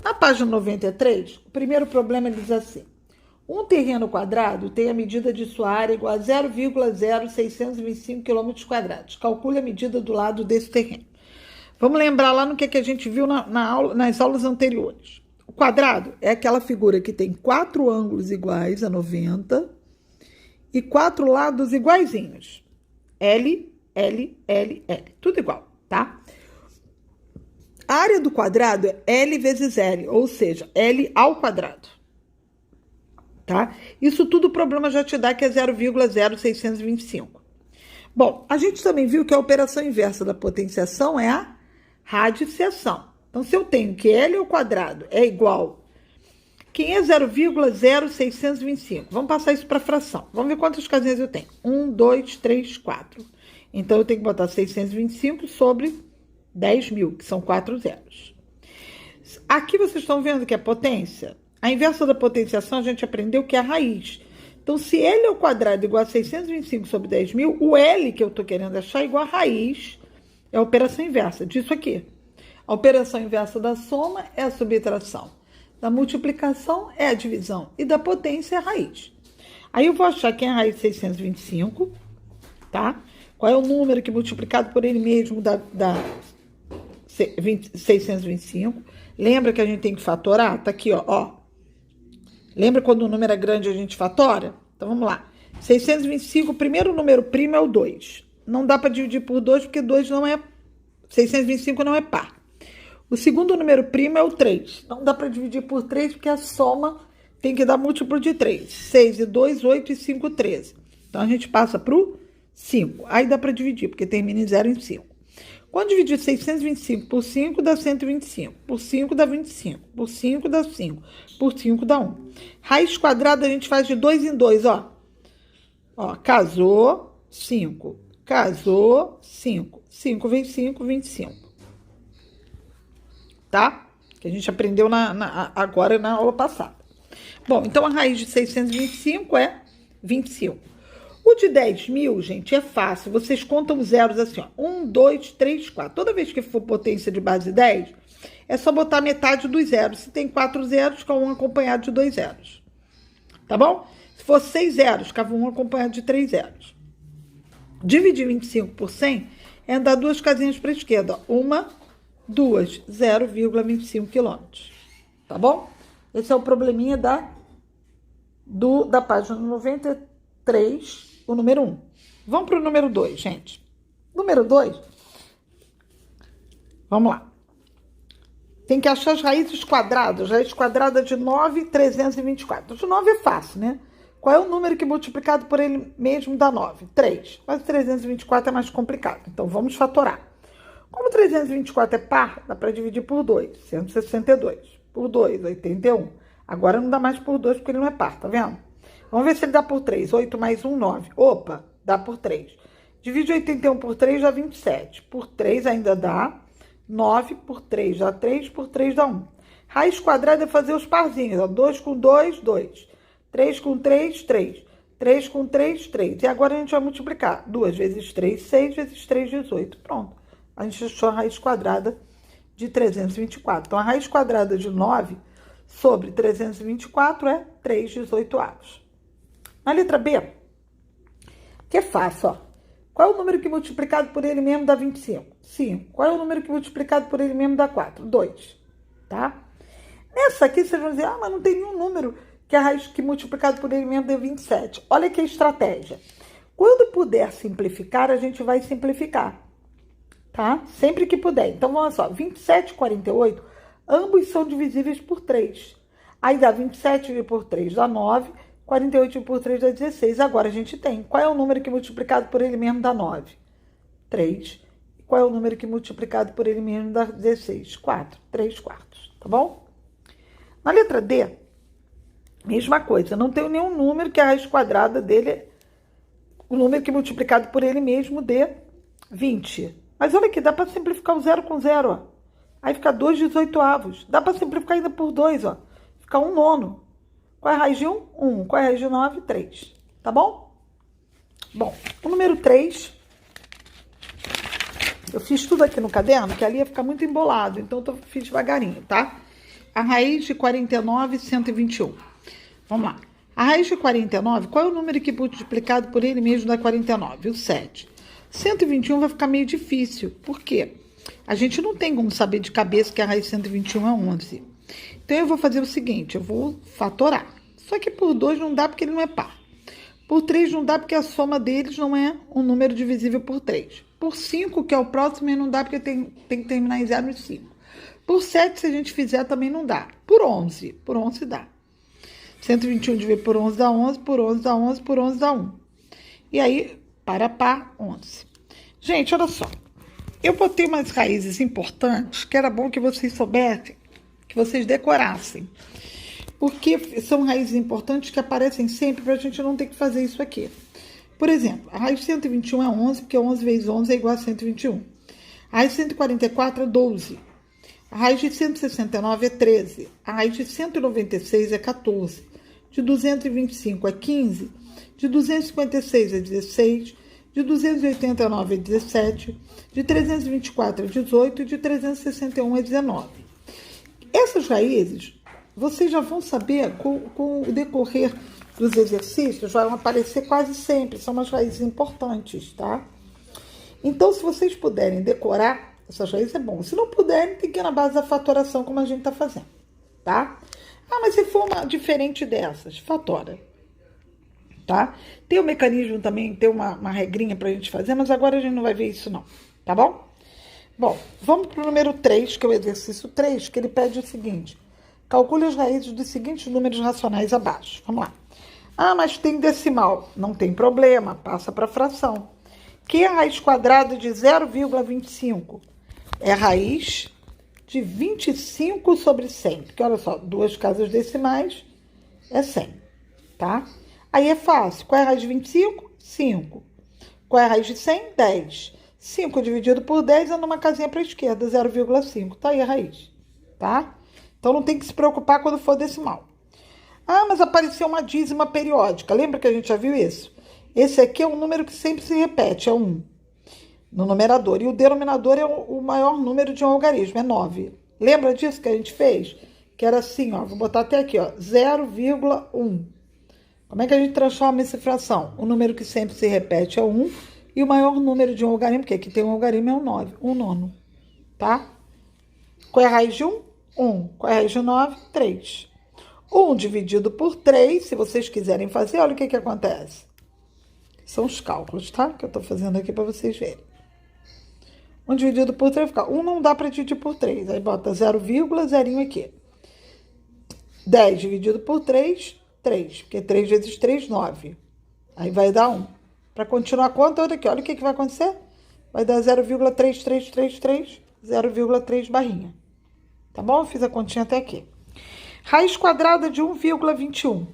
Na página 93, o primeiro problema diz assim: um terreno quadrado tem a medida de sua área igual a 0,0625 km². Calcule a medida do lado desse terreno. Vamos lembrar lá no que a gente viu nas aulas anteriores. O quadrado é aquela figura que tem 4 ângulos iguais a 90 e 4 lados iguaizinhos. L, L, L, L. Tudo igual, tá? A área do quadrado é L vezes L, ou seja, L ao quadrado. Tá? Isso tudo o problema já te dá que é 0,0625. Bom, a gente também viu que a operação inversa da potenciação é a radiciação. Então, se eu tenho que L ao quadrado é igual... Quem é 0,0625? Vamos passar isso para fração. Vamos ver quantas casinhas eu tenho. 1, 2, 3, 4. Então, eu tenho que botar 625 sobre 10.000, que são 4 zeros. Aqui vocês estão vendo que é potência? A inversa da potenciação a gente aprendeu que é a raiz. Então, se L ao quadrado é igual a 625 sobre 10.000, o L que eu estou querendo achar é igual a raiz, é a operação inversa disso aqui. A operação inversa da soma é a subtração. Da multiplicação é a divisão. E da potência é a raiz. Aí eu vou achar quem é a raiz de 625, tá? Qual é o número que multiplicado por ele mesmo dá 625. Lembra que a gente tem que fatorar? Tá aqui, ó. Lembra quando o número é grande a gente fatora? Então, vamos lá. 625, o primeiro número primo é o 2. Não dá para dividir por 2, porque 2 não é... 625 não é par. O segundo número primo é o 3. Não dá para dividir por 3, porque a soma tem que dar múltiplo de 3. 6 e 2, 8 e 5, 13. Então, a gente passa para o 5. Aí dá para dividir, porque termina em 0 em 5. Quando dividir 625 por 5, dá 125. Por 5, dá 25. Por 5, dá 5. Por 5, dá 1. Raiz quadrada a gente faz de 2 em 2, ó. Ó, casou, 5. Casou, 5. 5 vezes 5, 25. Tá? Que a gente aprendeu agora na aula passada. Bom, então a raiz de 625 é 25. O de 10.000, gente, é fácil. Vocês contam os zeros assim, ó. 1, 2, 3, 4. Toda vez que for potência de base 10, é só botar metade dos zeros. Se tem 4 zeros, fica um acompanhado de 2 zeros. Tá bom? Se for 6 zeros, ficava um acompanhado de 3 zeros. Dividir 25 por 100 é andar 2 casinhas para a esquerda. Ó. 1, 2, 0,25 quilômetros. Tá bom? Esse é o probleminha da página 93, o número 1. Vamos para o número 2, gente. Número 2. Vamos lá. Tem que achar as raízes quadradas. Raiz quadrada de 9,324. De 9 é fácil, né? Qual é o número que multiplicado por ele mesmo dá 9? 3. Mas 324 é mais complicado. Então, vamos fatorar. Como 324 é par, dá para dividir por 2. 162. Por 2, 81. Agora não dá mais por 2 porque ele não é par, tá vendo? Vamos ver se ele dá por 3. 8 mais 1, 9. Opa, dá por 3. Divide 81 por 3 dá 27. Por 3 ainda dá 9. Por 3 dá 3. Por 3 dá 1. Raiz quadrada é fazer os parzinhos. Ó. 2 com 2, 2. 3 com 3, 3. 3 com 3, 3. E agora a gente vai multiplicar. 2 vezes 3, 6 vezes 3, 18. Pronto. A gente achou a raiz quadrada de 324. Então, a raiz quadrada de 9 sobre 324 é 3/18. Na letra B, que é fácil, ó. Qual é o número que multiplicado por ele mesmo dá 25? 5. Qual é o número que multiplicado por ele mesmo dá 4? 2. Tá? Nessa aqui, vocês vão dizer, mas não tem nenhum número que a raiz que multiplicado por ele mesmo dê 27. Olha que estratégia. Quando puder simplificar, a gente vai simplificar. Tá? Sempre que puder. Então, vamos só. 27 e 48, ambos são divisíveis por 3. Aí dá 27 por 3 dá 9, 48 por 3 dá 16. Agora a gente tem. Qual é o número que multiplicado por ele mesmo dá 9? 3. E qual é o número que multiplicado por ele mesmo dá 16? 4. 3 quartos. Tá bom? Na letra D, mesma coisa. Não tem nenhum número que a raiz quadrada dele, o número que multiplicado por ele mesmo dê 20. Mas olha aqui, dá para simplificar o 0 com 0, ó. Aí fica 2/18. Dá para simplificar ainda por 2, ó. Fica 1/9. Qual é a raiz de 1? 1. Qual é a raiz de 9? 3. Tá bom? Bom, o número 3, eu fiz tudo aqui no caderno, que ali ia ficar muito embolado, então eu fiz devagarinho, tá? a raiz de 49 e 121. Vamos lá. A raiz de 49, qual é o número que multiplicado por ele mesmo dá 49? O 7. 121 vai ficar meio difícil. Por quê? A gente não tem como saber de cabeça que a raiz de 121 é 11. Então, eu vou fazer o seguinte, eu vou fatorar. Só que por 2 não dá porque ele não é par. Por 3 não dá porque a soma deles não é um número divisível por 3. Por 5, que é o próximo, não dá porque tem que terminar em 0 e 5. Por 7, se a gente fizer, também não dá. Por 11 dá. 121 dividido por 11 dá 11, por 11 dá 11, por 11 dá 1. E aí, para par, 11. Gente, olha só. Eu botei umas raízes importantes que era bom que vocês soubessem, que vocês decorassem. Porque são raízes importantes que aparecem sempre para a gente não ter que fazer isso aqui. Por exemplo, a raiz de 121 é 11, porque 11 vezes 11 é igual a 121. A raiz de 144 é 12. A raiz de 169 é 13. A raiz de 196 é 14. De 225 é 15. De 256 é 16. De 289 é 17. De 324 é 18. E de 361 é 19. Essas raízes, vocês já vão saber com o decorrer dos exercícios, vão aparecer quase sempre. São umas raízes importantes, tá? Então, se vocês puderem decorar essas raízes, é bom. Se não puderem, tem que ir na base da fatoração, como a gente tá fazendo, tá? Ah, mas se for uma diferente dessas, fatora, tá? Tem um mecanismo também, tem uma regrinha pra gente fazer, mas agora a gente não vai ver isso não, tá bom? Bom, vamos pro número 3, que é o exercício 3, que ele pede o seguinte: calcule as raízes dos seguintes números racionais abaixo. Vamos lá. Ah, mas tem decimal. Não tem problema, passa para fração. Que é a raiz quadrada de 0,25? É a raiz de 25 sobre 100. Porque, olha só, duas casas decimais é 100, tá? Aí é fácil. Qual é a raiz de 25? 5. Qual é a raiz de 100? 10. 5 dividido por 10 é numa casinha para a esquerda, 0,5. Tá aí a raiz, tá? Então, não tem que se preocupar quando for decimal. Ah, mas apareceu uma dízima periódica. Lembra que a gente já viu isso? Esse aqui é um número que sempre se repete, é 1 no numerador. E o denominador é o maior número de um algarismo, é 9. Lembra disso que a gente fez? Que era assim, ó, vou botar até aqui, ó, 0,1. Como é que a gente transforma essa fração? O número que sempre se repete é 1 e o maior número de um algarismo, porque aqui tem um algarismo, é o 9, 1 nono, tá? Qual é a raiz de 1? 1. Qual é a raiz de 9? 3. 1 dividido por 3, se vocês quiserem fazer, olha o que acontece. São os cálculos, tá? Que eu tô fazendo aqui para vocês verem. 1 dividido por 3 fica 1 não dá para dividir por 3. Aí bota 0,0 aqui. 10 dividido por 3, 3. Porque 3 vezes 3, 9. Aí vai dar 1. Para continuar a conta, olha aqui. Olha o que vai acontecer. Vai dar 0,3333, 0,3 barrinha. Tá bom? Eu fiz a continha até aqui. Raiz quadrada de 1,21.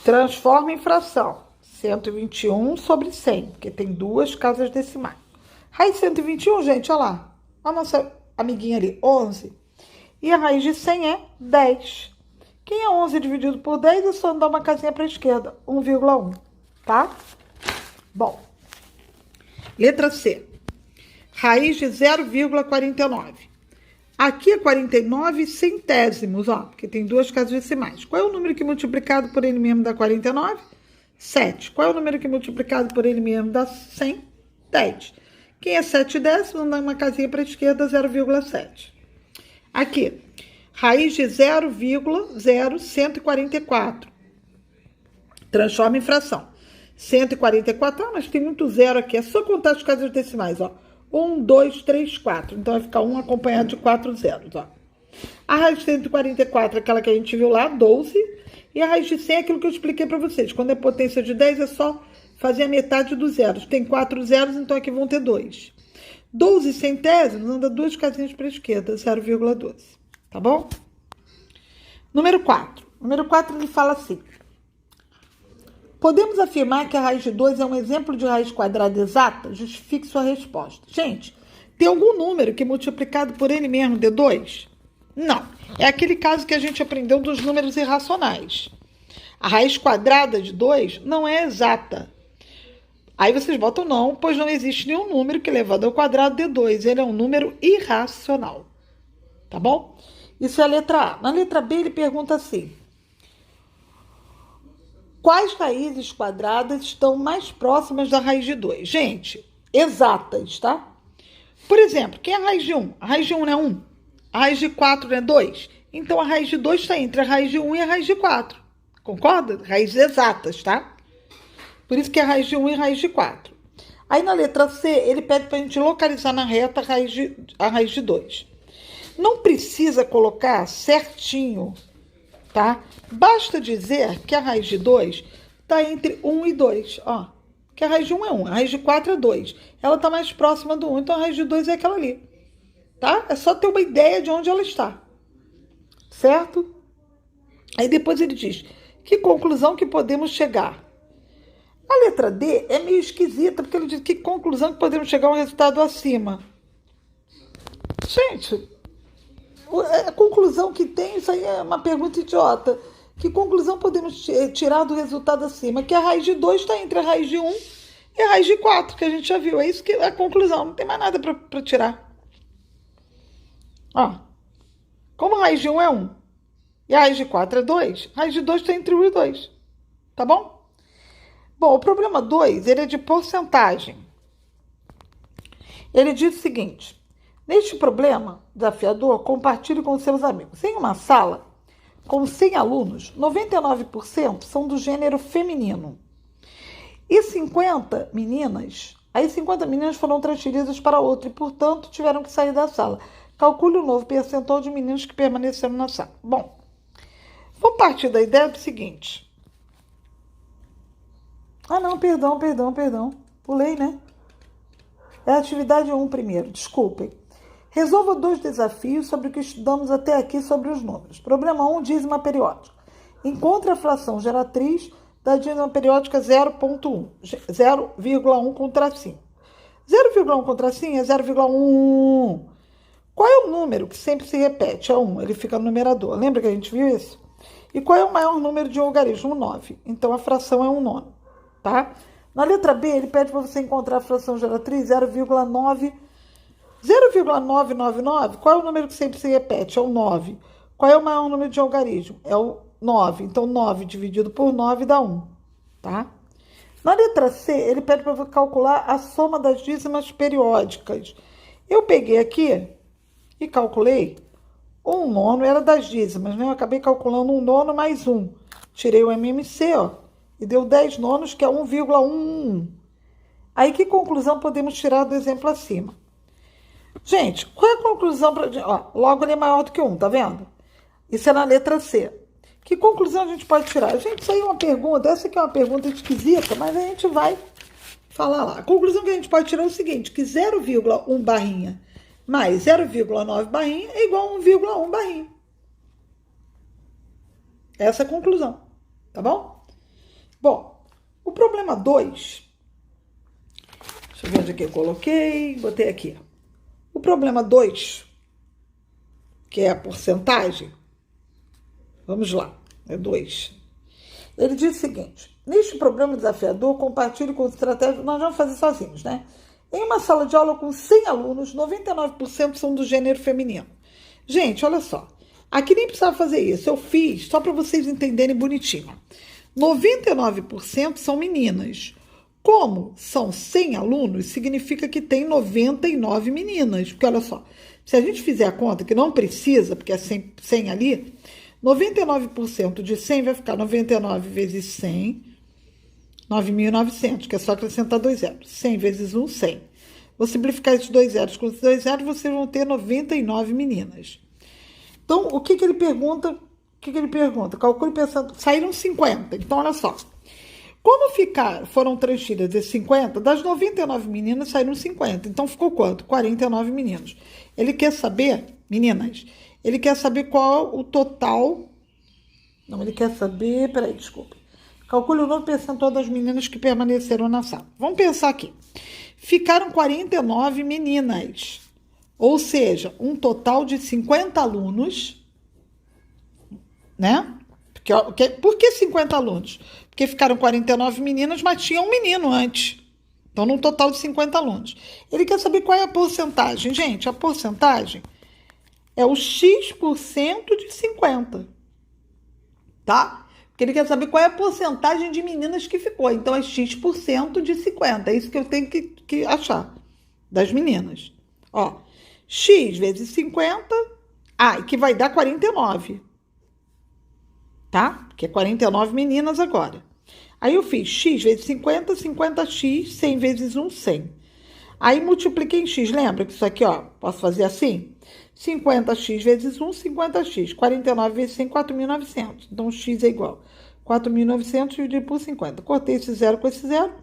Transforma em fração. 121 sobre 100, porque tem duas casas decimais. Raiz de 121, gente, olha lá. A nossa amiguinha ali, 11. E a raiz de 100 é 10. Quem é 11 dividido por 10 é só dar uma casinha para a esquerda, 1,1, tá? Bom, letra C. Raiz de 0,49. Aqui é 49 centésimos, ó, porque tem duas casas decimais. Qual é o número que multiplicado por ele mesmo dá 49? 7. Qual é o número que multiplicado por ele mesmo dá 100? 10. Quem é 7 décimos, dá uma casinha para a esquerda, 0,7. Aqui, raiz de 0,0144. Transforma em fração. 144, ah, mas tem muito zero aqui. É só contar as casas decimais, ó. 1, 2, 3, 4. Então, vai ficar 1 acompanhado de 4 zeros, ó. A raiz de 144 é aquela que a gente viu lá, 12. E a raiz de 100 é aquilo que eu expliquei para vocês. Quando é potência de 10, é só fazer a metade dos zeros. Tem 4 zeros, então aqui vão ter 2. 12 centésimos anda duas casinhas para a esquerda, 0,12. Tá bom? Número 4. Número 4, ele fala assim. Podemos afirmar que a raiz de 2 é um exemplo de raiz quadrada exata? Justifique sua resposta. Gente, tem algum número que multiplicado por ele mesmo dê 2? Não. É aquele caso que a gente aprendeu dos números irracionais. A raiz quadrada de 2 não é exata. Aí vocês botam não, pois não existe nenhum número que elevado ao quadrado dê 2. Ele é um número irracional. Tá bom? Isso é a letra A. Na letra B, ele pergunta assim: quais raízes quadradas estão mais próximas da raiz de 2? Gente, exatas, tá? Por exemplo, quem é a raiz de 1? A raiz de 1 não é 1. A raiz de 4 não é 2. Então, a raiz de 2 está entre a raiz de 1 e a raiz de 4. Concorda? Raízes exatas, tá? Por isso que é a raiz de 1 e a raiz de 4. Aí, na letra C, ele pede para a gente localizar na reta a raiz de 2. Não precisa colocar certinho, tá? Basta dizer que a raiz de 2 está entre 1 e 2, ó. Que a raiz de 1 é 1, a raiz de 4 é 2. Ela está mais próxima do 1, então a raiz de 2 é aquela ali, tá? É só ter uma ideia de onde ela está, certo? Aí depois ele diz, que conclusão que podemos chegar? A letra D é meio esquisita, porque ele diz que conclusão que podemos chegar a um resultado acima. Gente, a conclusão que tem, isso aí é uma pergunta idiota. Que conclusão podemos tirar do resultado acima? Que a raiz de 2 está entre a raiz de 1 e a raiz de 4, que a gente já viu. É isso que é a conclusão, não tem mais nada para tirar. Ó, como a raiz de 1 é 1 e a raiz de 4 é 2, a raiz de 2 está entre 1 e 2. Tá bom? Bom, o problema 2, ele é de porcentagem. Ele diz o seguinte: neste problema desafiador, compartilhe com seus amigos. Em uma sala com 100 alunos, 99% são do gênero feminino. E 50 meninas foram transferidas para outra e, portanto, tiveram que sair da sala. Calcule o novo percentual de meninos que permaneceram na sala. Bom, vamos partir da ideia do seguinte. Ah, não, perdão. Pulei, né? É a atividade 1 primeiro, desculpem. Resolva 2 desafios sobre o que estudamos até aqui sobre os números. Problema 1, dízima periódica. Encontre a fração geratriz da dízima periódica 0,1 com tracinho. 0,1 com tracinho é 0,1. Qual é o número que sempre se repete? É 1, ele fica no numerador. Lembra que a gente viu isso? E qual é o maior número de um algarismo? 9. Então, a fração é 1 nono, tá? Na letra B, ele pede para você encontrar a fração geratriz 0,999. Qual é o número que sempre se repete? É o 9. Qual é o maior número de algarismo? É o 9. Então, 9 dividido por 9 dá 1, tá? Na letra C, ele pede para você calcular a soma das dízimas periódicas. Eu peguei aqui e calculei. 1 nono era das dízimas, né? Eu acabei calculando 1 nono mais 1. Tirei o MMC, ó, e deu 10 nonos, que é 1,11. Aí, que conclusão podemos tirar do exemplo acima? Gente, qual é a conclusão? Logo ele é maior do que 1, tá vendo? Isso é na letra C. Que conclusão a gente pode tirar? Gente, isso aí é uma pergunta, essa aqui é uma pergunta esquisita, mas a gente vai falar lá. A conclusão que a gente pode tirar é o seguinte, que 0,1 barrinha mais 0,9 barrinha é igual a 1,1 barrinha. Essa é a conclusão, tá bom? Bom, o problema 2, deixa eu ver onde é que eu coloquei, botei aqui. O problema 2, que é a porcentagem, vamos lá, é 2. Ele diz o seguinte, neste problema desafiador, compartilhe com estratégias, nós vamos fazer sozinhos, né? Em uma sala de aula com 100 alunos, 99% são do gênero feminino. Gente, olha só, aqui nem precisava fazer isso, eu fiz só para vocês entenderem bonitinho. 99% são meninas. Como são 100 alunos, significa que tem 99 meninas. Porque, olha só, se a gente fizer a conta, que não precisa, porque é 100 ali, 99% de 100 vai ficar 99 vezes 100, 9.900, que é só acrescentar 2 zeros. 100 vezes 1, 100. Vou simplificar esses 2 zeros com esses 2 zeros, vocês vão ter 99 meninas. Então, o que ele pergunta? Calcule pensando, saíram 50. Então, olha só. Como foram transferidas esses 50, das 99 meninas saíram 50. Então, ficou quanto? 49 meninos. Ele quer saber, meninas, ele quer saber qual o total... Não, ele quer saber... Peraí, desculpa. Calcule o novo percentual das meninas que permaneceram na sala. Vamos pensar aqui. Ficaram 49 meninas. Ou seja, um total de 50 alunos, né? Por que 50 alunos? Porque ficaram 49 meninas, mas tinha um menino antes. Então, num total de 50 alunos. Ele quer saber qual é a porcentagem. Gente, a porcentagem é o X% de 50, tá? Porque ele quer saber qual é a porcentagem de meninas que ficou. Então, é X% de 50. É isso que eu tenho que achar das meninas. Ó, X vezes 50, que vai dar 49, tá? Porque é 49 meninas agora. Aí eu fiz X vezes 50, 50x, 100 vezes 1, 100. Aí multipliquei em X, lembra que isso aqui, ó, posso fazer assim? 50x vezes 1, 50x. 49 vezes 100, 4.900. Então, X é igual a 4.900 dividido por 50. Cortei esse zero com esse zero.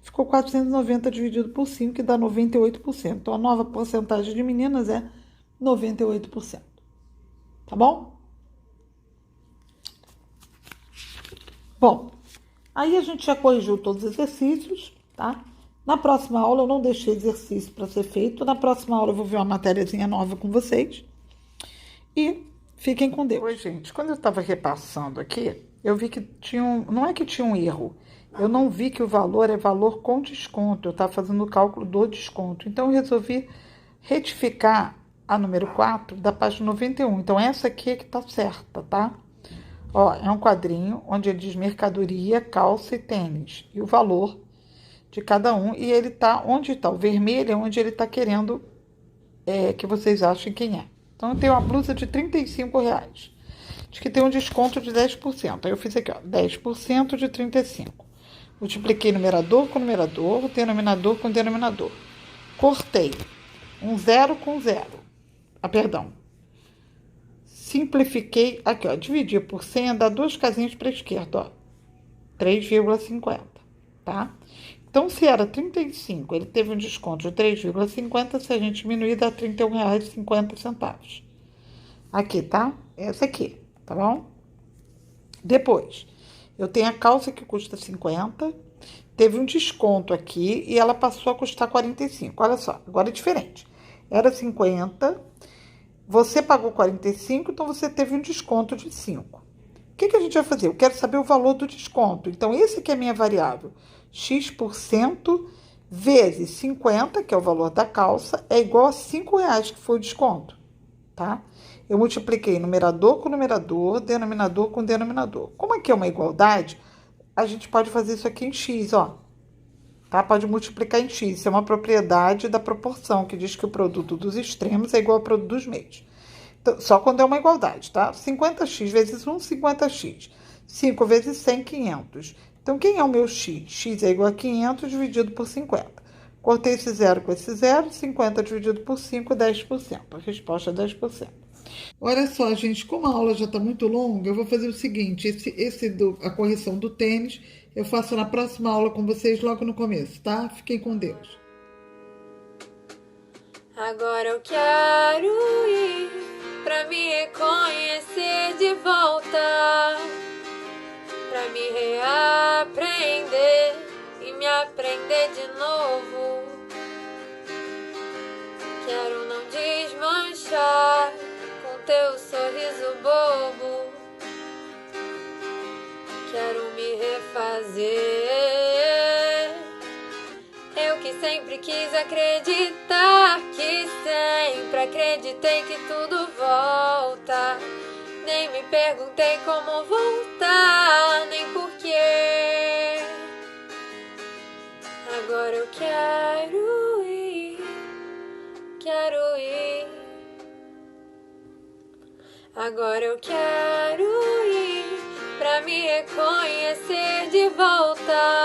Ficou 490 dividido por 5, que dá 98%. Então, a nova porcentagem de meninas é 98%. Tá bom? Bom, aí a gente já corrigiu todos os exercícios, tá? Na próxima aula eu não deixei exercício para ser feito. Na próxima aula eu vou ver uma matériazinha nova com vocês. E fiquem com Deus. Oi, gente. Quando eu estava repassando aqui, eu vi que tinha não é que tinha um erro. Eu não vi que o valor é valor com desconto. Eu estava fazendo o cálculo do desconto. Então, eu resolvi retificar a número 4 da página 91. Então, essa aqui é que está certa, tá? Ó, é um quadrinho onde ele diz mercadoria, calça e tênis. E o valor de cada um. E ele tá onde está o vermelho, é onde ele está querendo que vocês achem quem é. Então, eu tenho uma blusa de R$35. Diz que tem um desconto de 10%. Aí eu fiz aqui, ó, 10% de 35. Multipliquei numerador com numerador, denominador com denominador. Cortei um zero com zero. Perdão. Simplifiquei aqui, ó, dividi por 100, dá 2 casinhas para a esquerda, ó. 3,50, tá? Então, se era 35, ele teve um desconto de 3,50, se a gente diminuir, dá R$31,50. Aqui, tá? Essa aqui, tá bom? Depois, eu tenho a calça que custa 50, teve um desconto aqui e ela passou a custar 45. Olha só, agora é diferente. Era 50, você pagou 45, então você teve um desconto de 5. O que a gente vai fazer? Eu quero saber o valor do desconto. Então, esse aqui é a minha variável. X% vezes 50, que é o valor da calça, é igual a R$5, que foi o desconto, tá? Eu multipliquei numerador com numerador, denominador com denominador. Como aqui é uma igualdade, a gente pode fazer isso aqui em X, ó. Tá? Pode multiplicar em X. Isso é uma propriedade da proporção, que diz que o produto dos extremos é igual ao produto dos meios. Então, só quando é uma igualdade, tá? 50x vezes 1, 50x. 5 vezes 100, 500. Então, quem é o meu x? X é igual a 500 dividido por 50. Cortei esse zero com esse zero. 50 dividido por 5, 10%. A resposta é 10%. Olha só, gente, como a aula já está muito longa, eu vou fazer o seguinte, a correção do tênis, eu faço na próxima aula com vocês logo no começo, tá? Fiquem com Deus. Agora eu quero ir pra me reconhecer de volta, pra me reaprender e me aprender de novo. Quero não desmanchar com teu sorriso bobo. Quero me refazer. Eu que sempre quis acreditar, que sempre acreditei que tudo volta. Nem me perguntei como voltar, nem porquê. Agora eu quero ir, quero ir. Agora eu quero ir pra me reconhecer de volta,